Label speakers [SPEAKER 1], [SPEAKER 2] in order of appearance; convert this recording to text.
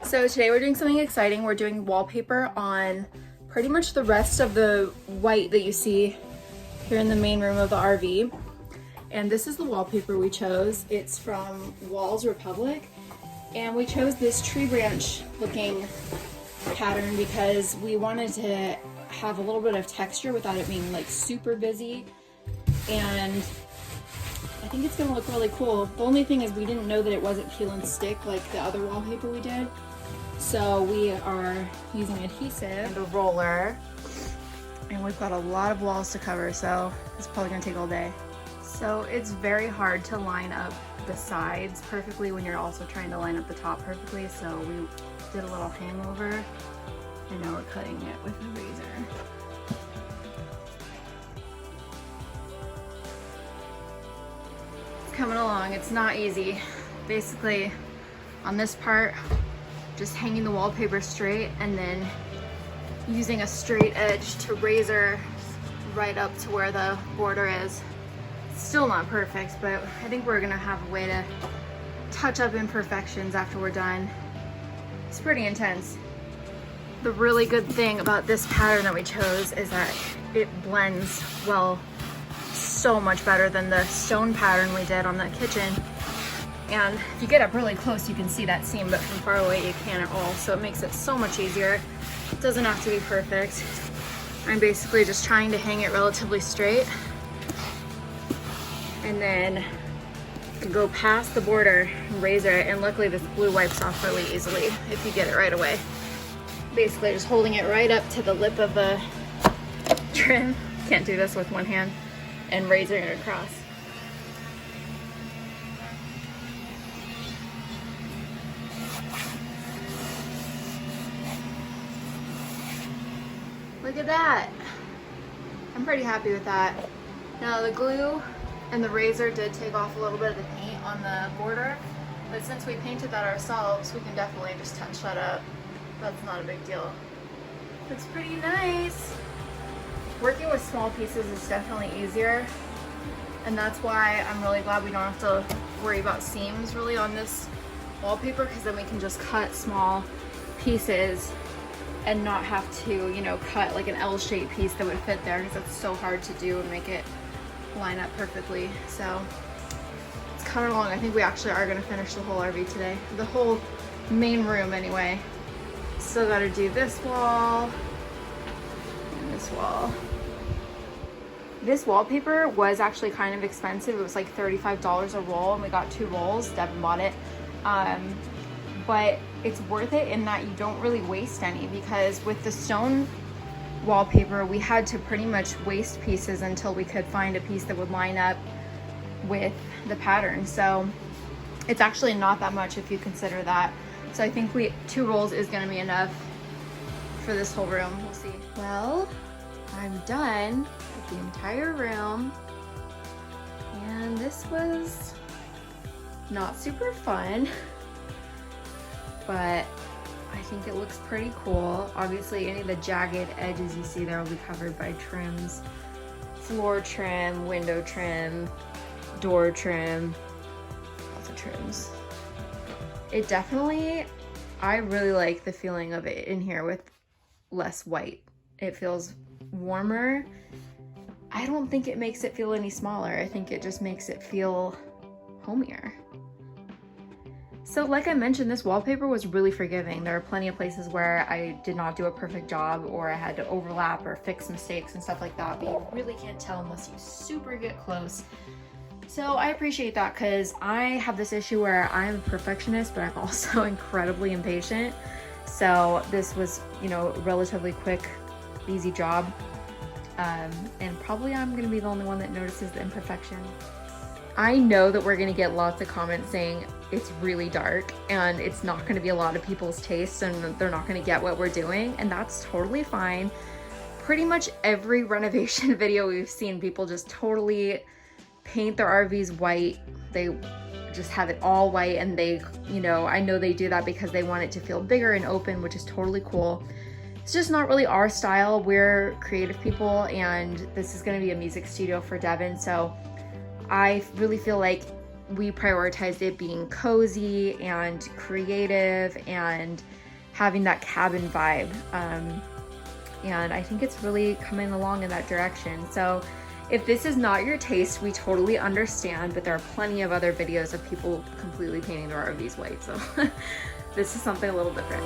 [SPEAKER 1] So today we're doing something exciting. We're doing wallpaper on pretty much the rest of the white that you see here in the main room of the RV. And this is the wallpaper we chose. It's from Walls Republic. And we chose this tree branch looking pattern because we wanted to have a little bit of texture without it being like super busy. And I think it's gonna look really cool. The only thing is we didn't know that it wasn't peel and stick like the other wallpaper we did. So we are using adhesive and a roller, and we've got a lot of walls to cover, so it's probably gonna take all day. So it's very hard to line up the sides perfectly when you're also trying to line up the top perfectly. So we did a little hangover, and now we're cutting it with a razor. It's coming along, it's not easy. Basically, on this part, just hanging the wallpaper straight and then using a straight edge to razor right up to where the border is. Still not perfect, but I think we're gonna have a way to touch up imperfections after we're done. It's pretty intense. The really good thing about this pattern that we chose is that it blends well so much better than the stone pattern we did on the kitchen. And if you get up really close, you can see that seam, but from far away, you can't at all. So it makes it so much easier. It doesn't have to be perfect. I'm basically just trying to hang it relatively straight. And then go past the border and razor it. And luckily this glue wipes off really easily if you get it right away. Basically just holding it right up to the lip of the trim. Can't do this with one hand. And razoring it across. Look at that. I'm pretty happy with that. Now the glue and the razor did take off a little bit of the paint on the border, but since we painted that ourselves, we can definitely just touch that up. That's not a big deal. It's pretty nice. Working with small pieces is definitely easier, and that's why I'm really glad we don't have to worry about seams really on this wallpaper, because then we can just cut small pieces and not have to, you know, cut like an L-shaped piece that would fit there, because it's so hard to do and make it line up perfectly. So it's coming along. I think we actually are gonna finish the whole RV today. The whole main room anyway. Still gotta do this wall and this wall. This wallpaper was actually kind of expensive. It was like $35 a roll, and we got 2 rolls. Devin bought it. But it's worth it in that you don't really waste any, because with the stone wallpaper, we had to pretty much waste pieces until we could find a piece that would line up with the pattern. So it's actually not that much if you consider that. So I think 2 rolls is gonna be enough for this whole room. We'll see. Well, I'm done with the entire room. And this was not super fun, but I think it looks pretty cool. Obviously, any of the jagged edges you see there will be covered by trims. Floor trim, window trim, door trim, lots of trims. It definitely, I really like the feeling of it in here with less white. It feels warmer. I don't think it makes it feel any smaller. I think it just makes it feel homier. So like I mentioned, this wallpaper was really forgiving. There are plenty of places where I did not do a perfect job, or I had to overlap or fix mistakes and stuff like that, but you really can't tell unless you super get close. So I appreciate that, because I have this issue where I'm a perfectionist, but I'm also incredibly impatient. So this was, you know, a relatively quick, easy job. And probably I'm gonna be the only one that notices the imperfection. I know that we're gonna get lots of comments saying it's really dark and it's not gonna be a lot of people's tastes and they're not gonna get what we're doing, and that's totally fine. Pretty much every renovation video we've seen, people just totally paint their RVs white. They just have it all white, and they, you know, I know they do that because they want it to feel bigger and open, which is totally cool. It's just not really our style. We're creative people, and this is gonna be a music studio for Devin, so I really feel like we prioritized it being cozy and creative and having that cabin vibe. And I think it's really coming along in that direction. So if this is not your taste, we totally understand, but there are plenty of other videos of people completely painting their RVs white. So this is something a little different.